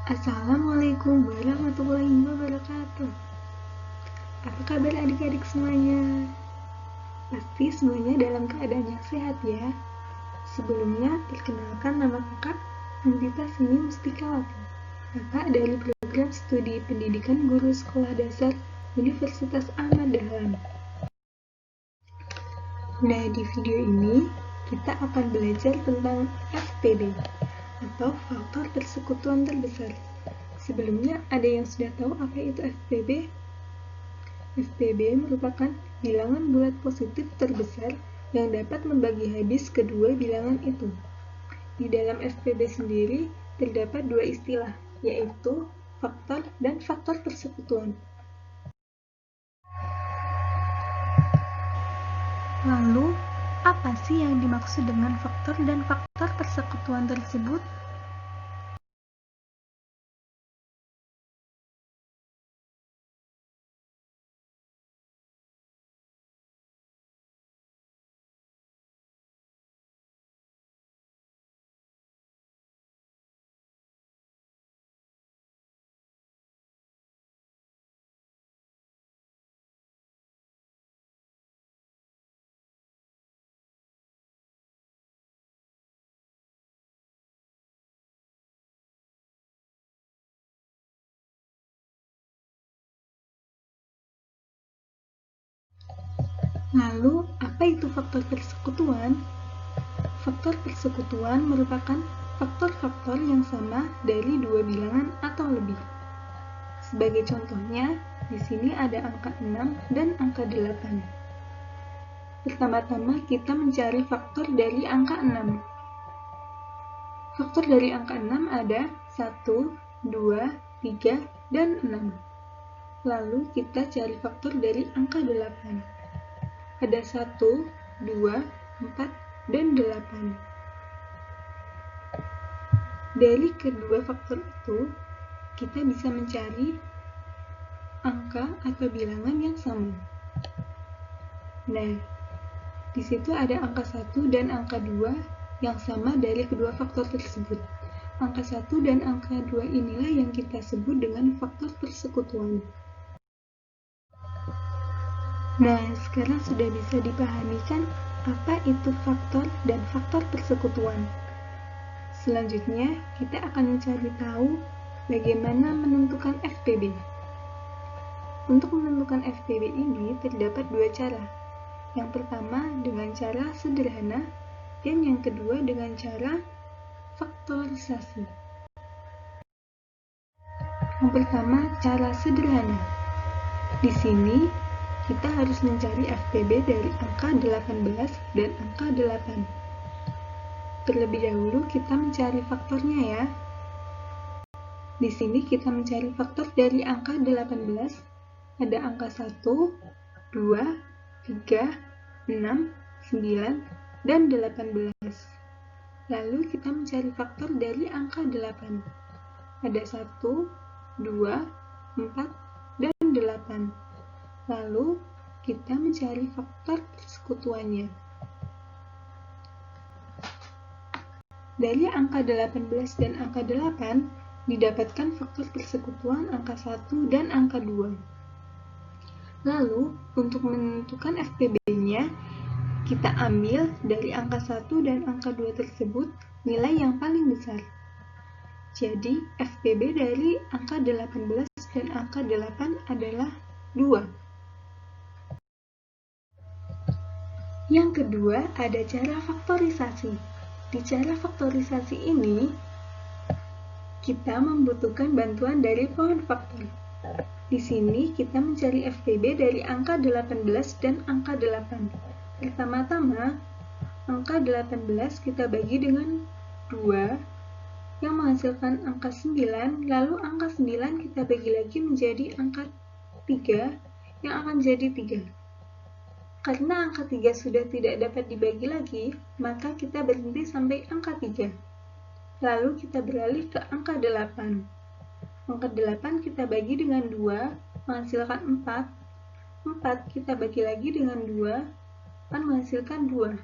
Assalamualaikum warahmatullahi wabarakatuh. Apa kabar adik-adik semuanya? Pasti semuanya dalam keadaan yang sehat ya. Sebelumnya, perkenalkan nama kakak Nandita Sini Mustikawati. Kakak dari program studi pendidikan guru sekolah dasar Universitas Ahmad Dahlan. Nah, di video ini kita akan belajar tentang FPB atau faktor persekutuan terbesar. Sebelumnya, ada yang sudah tahu apa itu FPB? FPB merupakan bilangan bulat positif terbesar yang dapat membagi habis kedua bilangan itu. Di dalam FPB sendiri terdapat dua istilah, yaitu faktor dan faktor persekutuan. Lalu, apa sih yang dimaksud dengan faktor dan faktor persekutuan tersebut? Lalu, apa itu faktor persekutuan? Faktor persekutuan merupakan faktor-faktor yang sama dari dua bilangan atau lebih. Sebagai contohnya, di sini ada angka 6 dan angka 8. Pertama-tama kita mencari faktor dari angka 6. Faktor dari angka 6 ada 1, 2, 3, dan 6. Lalu kita cari faktor dari angka 8. Ada 1, 2, 4, dan 8. Dari kedua faktor itu, kita bisa mencari angka atau bilangan yang sama. Nah, di situ ada angka 1 dan angka 2 yang sama dari kedua faktor tersebut. Angka 1 dan angka 2 inilah yang kita sebut dengan faktor persekutuan. Nah, sekarang sudah bisa dipahami kan apa itu faktor dan faktor persekutuan. Selanjutnya, kita akan mencari tahu bagaimana menentukan FPB. Untuk menentukan FPB ini terdapat dua cara. Yang pertama dengan cara sederhana dan yang kedua dengan cara faktorisasi. Yang pertama, cara sederhana. Di sini kita harus mencari FPB dari angka 18 dan angka 8. Terlebih dahulu kita mencari faktornya ya. Di sini kita mencari faktor dari angka 18. Ada angka 1, 2, 3, 6, 9, dan 18. Lalu kita mencari faktor dari angka 8. Ada 1, 2, 4, dan 8. Lalu kita mencari faktor persekutuannya. Dari angka 18 dan angka 8 didapatkan faktor persekutuan angka 1 dan angka 2. Lalu, untuk menentukan FPB-nya, kita ambil dari angka 1 dan angka 2 tersebut nilai yang paling besar. Jadi, FPB dari angka 18 dan angka 8 adalah 2. Yang kedua, ada cara faktorisasi. Di cara faktorisasi ini, kita membutuhkan bantuan dari pohon faktor. Di sini kita mencari FPB dari angka 18 dan angka 8. Pertama-tama, angka 18 kita bagi dengan 2 yang menghasilkan angka 9, lalu angka 9 kita bagi lagi menjadi angka 3 yang akan jadi 3. Karena angka 3 sudah tidak dapat dibagi lagi, maka kita berhenti sampai angka 3. Lalu kita beralih ke angka 8. Angka 8 kita bagi dengan 2, menghasilkan 4. 4 kita bagi lagi dengan 2, akan menghasilkan 2.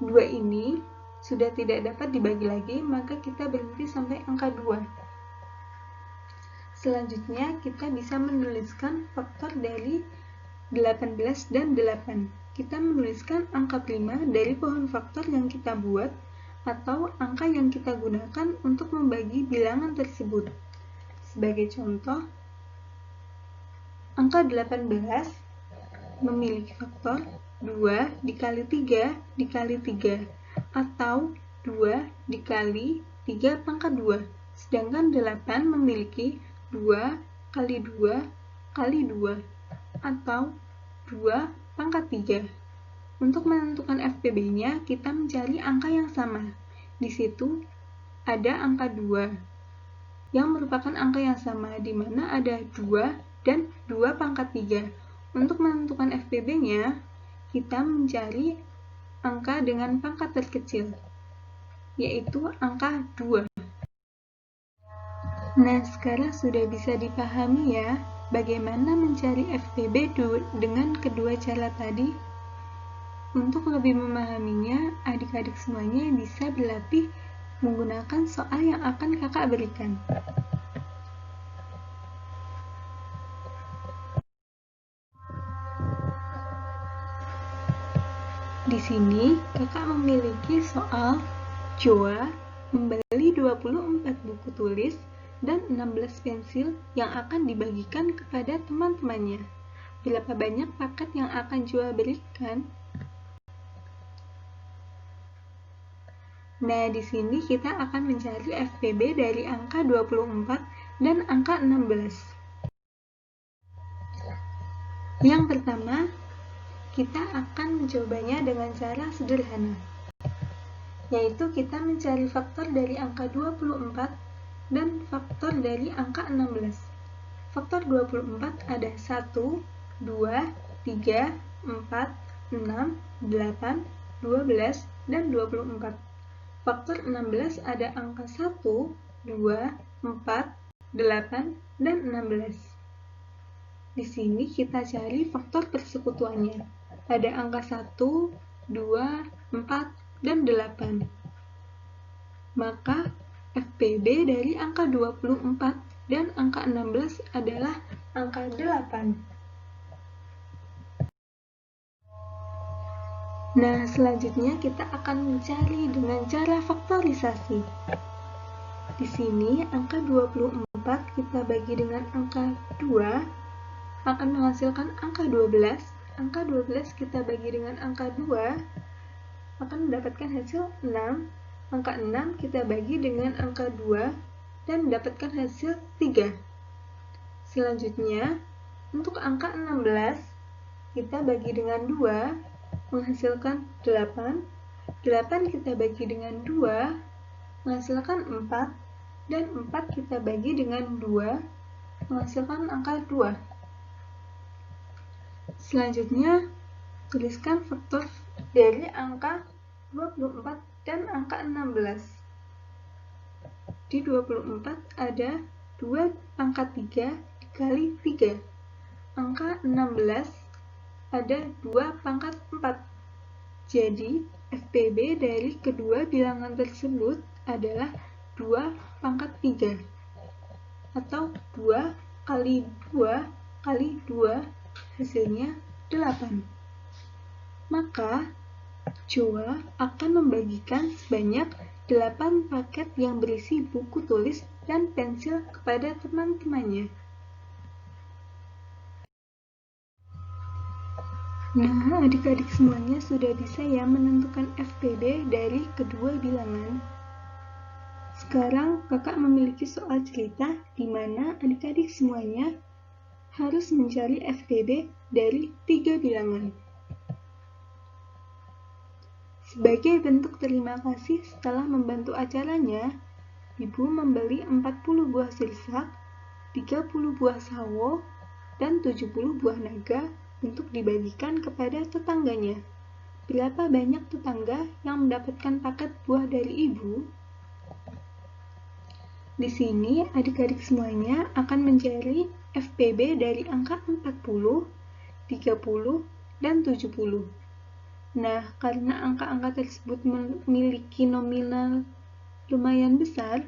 2 ini sudah tidak dapat dibagi lagi, maka kita berhenti sampai angka 2. Selanjutnya, kita bisa menuliskan faktor dari 18 dan 8. Kita menuliskan angka prima dari pohon faktor yang kita buat atau angka yang kita gunakan untuk membagi bilangan tersebut. Sebagai contoh, angka 18 memiliki faktor 2 dikali 3 dikali 3 atau 2 dikali 3 pangkat 2. Sedangkan 8 memiliki 2 kali 2 kali 2 atau 2 pangkat 3. Untuk menentukan FPB-nya, kita mencari angka yang sama. Di situ ada angka 2 yang merupakan angka yang sama, di mana ada 2 dan 2 pangkat 3. Untuk menentukan FPB-nya, kita mencari angka dengan pangkat terkecil, yaitu angka 2. Nah, sekarang sudah bisa dipahami ya, bagaimana mencari FPB dengan kedua cara tadi. Untuk lebih memahaminya, adik-adik semuanya bisa berlatih menggunakan soal yang akan kakak berikan. Di sini, kakak memiliki soal Joa membeli 24 buku tulis dan 16 pensil yang akan dibagikan kepada teman-temannya. Berapa banyak paket yang akan Joa berikan? Nah, di sini kita akan mencari FPB dari angka 24 dan angka 16. Yang pertama, kita akan mencobanya dengan cara sederhana, yaitu kita mencari faktor dari angka 24 dan faktor dari angka 16. Faktor 24 ada 1, 2, 3, 4, 6, 8, 12, dan 24. Faktor 16 ada angka 1, 2, 4, 8, dan 16. Di sini kita cari faktor persekutuannya. Ada angka 1, 2, 4, dan 8. Maka FPB dari angka 24 dan angka 16 adalah angka 8. Nah, selanjutnya kita akan mencari dengan cara faktorisasi. Di sini angka 24 kita bagi dengan angka 2 akan menghasilkan angka 12. Angka 12 kita bagi dengan angka 2 akan mendapatkan hasil 6. Angka 6 kita bagi dengan angka 2 dan mendapatkan hasil 3. Selanjutnya, untuk angka 16 kita bagi dengan 2 menghasilkan 8. 8 kita bagi dengan 2 menghasilkan 4, dan 4 kita bagi dengan 2 menghasilkan angka 2. Selanjutnya, tuliskan faktor dari angka 24 dan angka 16. Di 24 ada 2 pangkat 3 dikali 3. Angka 16 ada 2 pangkat 4. Jadi, FPB dari kedua bilangan tersebut adalah 2 pangkat 3. Atau 2 kali 2 kali 2, hasilnya 8. Maka, Joa akan membagikan sebanyak 8 paket yang berisi buku tulis dan pensil kepada teman-temannya. Nah, adik-adik semuanya sudah bisa ya menentukan FPB dari kedua bilangan. Sekarang kakak memiliki soal cerita di mana adik-adik semuanya harus mencari FPB dari 3 bilangan. Sebagai bentuk terima kasih setelah membantu acaranya, Ibu membeli 40 buah sirsak, 30 buah sawo, dan 70 buah naga untuk dibagikan kepada tetangganya. Berapa banyak tetangga yang mendapatkan paket buah dari Ibu? Di sini, adik-adik semuanya akan mencari FPB dari angka 40, 30, dan 70. Nah, karena angka-angka tersebut memiliki nominal lumayan besar,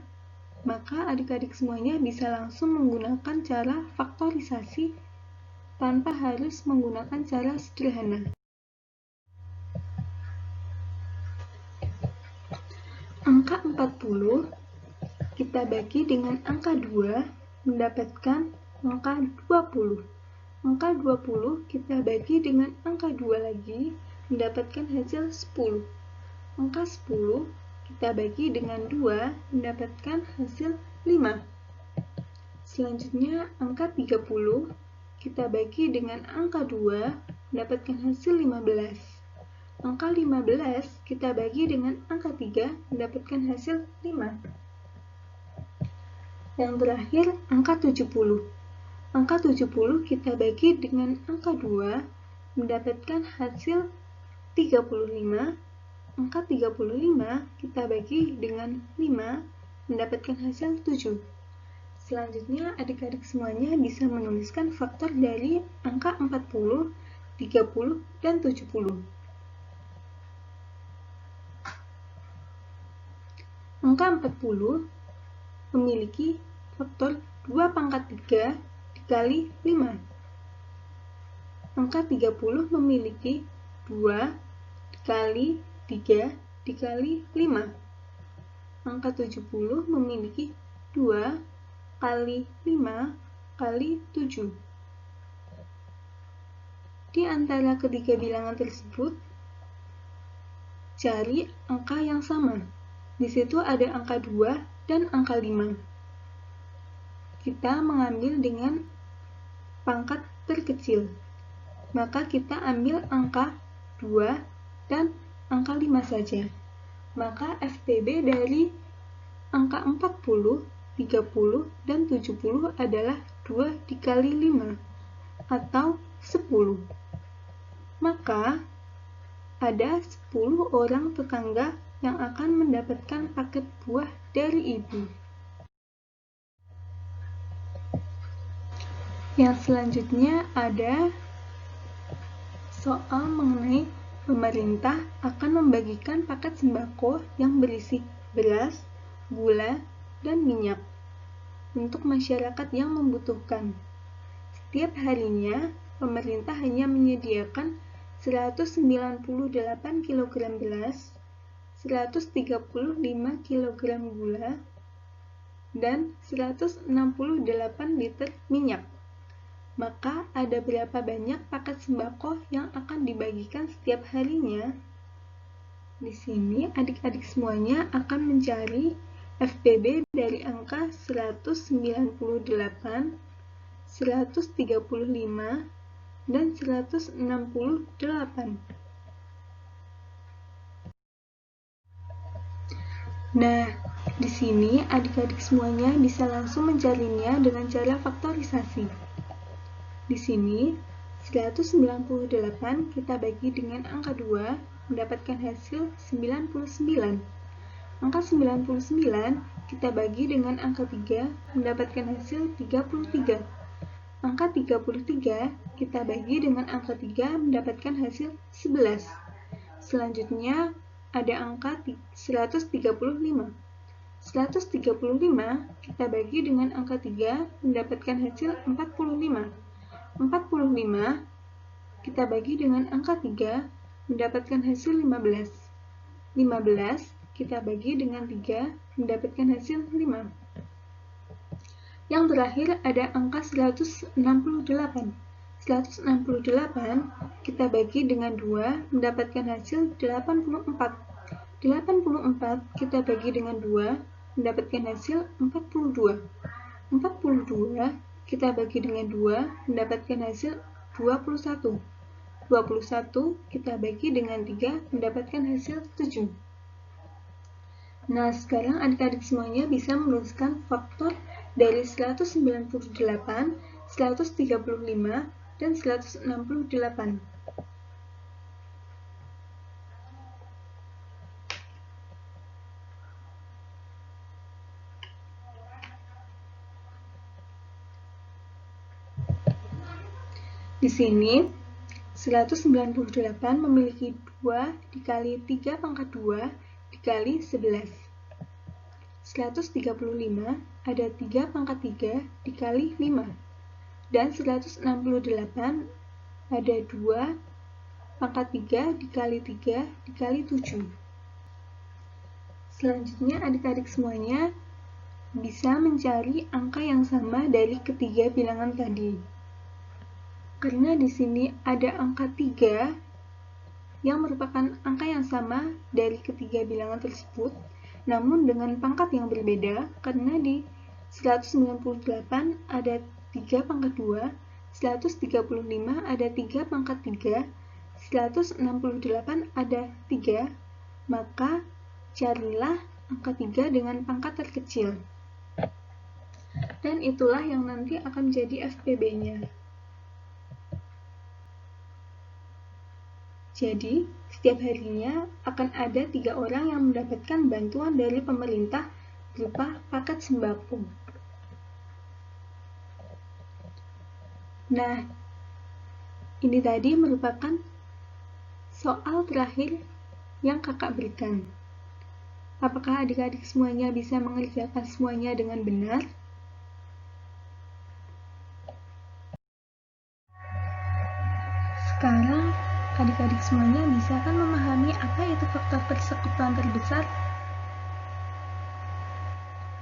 maka adik-adik semuanya bisa langsung menggunakan cara faktorisasi tanpa harus menggunakan cara sederhana. Angka 40 kita bagi dengan angka 2 mendapatkan angka 20. Angka 20 kita bagi dengan angka 2 lagi mendapatkan hasil 10. Angka 10 kita bagi dengan 2 mendapatkan hasil 5. Selanjutnya angka 30 kita bagi dengan angka 2 mendapatkan hasil 15. Angka 15 kita bagi dengan angka 3 mendapatkan hasil 5. Yang terakhir angka 70. Angka 70 kita bagi dengan angka 2 mendapatkan hasil 35. Angka 35 kita bagi dengan 5 mendapatkan hasil 7. Selanjutnya adik-adik semuanya bisa menuliskan faktor dari angka 40, 30, dan 70. Angka 40 memiliki faktor 2 pangkat 3 dikali 5. Angka 30 memiliki 2 dikali 3 dikali 5. Angka 70 memiliki 2 kali 5 kali 7. Di antara ketiga bilangan tersebut, cari angka yang sama. Di situ ada angka 2 dan angka 5. Kita mengambil dengan pangkat terkecil. Maka kita ambil angka 2 dan angka 5 saja. Maka FPB dari angka 40, 30, dan 70 adalah 2 dikali 5 atau 10. Maka ada 10 orang tetangga yang akan mendapatkan paket buah dari ibu. Yang selanjutnya ada soal mengenai pemerintah akan membagikan paket sembako yang berisi beras, gula, dan minyak untuk masyarakat yang membutuhkan. Setiap harinya, pemerintah hanya menyediakan 198 kg beras, 135 kg gula, dan 168 liter minyak. Maka ada berapa banyak paket sembako yang akan dibagikan setiap harinya? Di sini adik-adik semuanya akan mencari FPB dari angka 198, 135, dan 168. Nah, di sini adik-adik semuanya bisa langsung mencarinya dengan cara faktorisasi. Di sini 198 kita bagi dengan angka 2 mendapatkan hasil 99. Angka 99 kita bagi dengan angka 3 mendapatkan hasil 33. Angka 33 kita bagi dengan angka 3 mendapatkan hasil 11. Selanjutnya ada angka 135. 135 kita bagi dengan angka 3 mendapatkan hasil 45. 45 kita bagi dengan angka 3 mendapatkan hasil 15. 15 kita bagi dengan 3 mendapatkan hasil 5. Yang terakhir ada angka 168. 168 kita bagi dengan 2 mendapatkan hasil 84. 84 kita bagi dengan 2 mendapatkan hasil 42. 42 kita bagi dengan 2 mendapatkan hasil 21. 21 kita bagi dengan 3 mendapatkan hasil 7. Nah, sekarang adik-adik semuanya bisa menuliskan faktor dari 198, 135, dan 168. Di sini 198 memiliki 2 dikali 3 pangkat 2 dikali 11. 135 ada 3 pangkat 3 dikali 5. Dan 168 ada 2 pangkat 3 dikali 3 dikali 7. Selanjutnya adik-adik semuanya bisa mencari angka yang sama dari ketiga bilangan tadi. Karena di sini ada angka 3 yang merupakan angka yang sama dari ketiga bilangan tersebut, namun dengan pangkat yang berbeda, karena di 198 ada 3 pangkat 2, 135 ada 3 pangkat 3, 168 ada 3, maka carilah angka 3 dengan pangkat terkecil. Dan itulah yang nanti akan menjadi FPB-nya. Jadi, setiap harinya akan ada 3 orang yang mendapatkan bantuan dari pemerintah berupa paket sembako. Nah, ini tadi merupakan soal terakhir yang kakak berikan. Apakah adik-adik semuanya bisa mengerjakan semuanya dengan benar? Sekarang, adik-adik semuanya bisa kan memahami apa itu faktor persekutuan terbesar?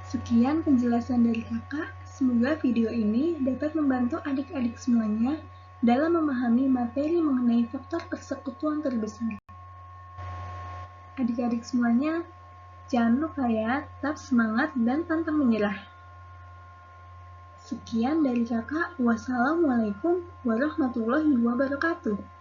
Sekian penjelasan dari kakak, semoga video ini dapat membantu adik-adik semuanya dalam memahami materi mengenai faktor persekutuan terbesar. Adik-adik semuanya, jangan lupa ya, tetap semangat dan pantang menyerah. Sekian dari kakak, wassalamualaikum warahmatullahi wabarakatuh.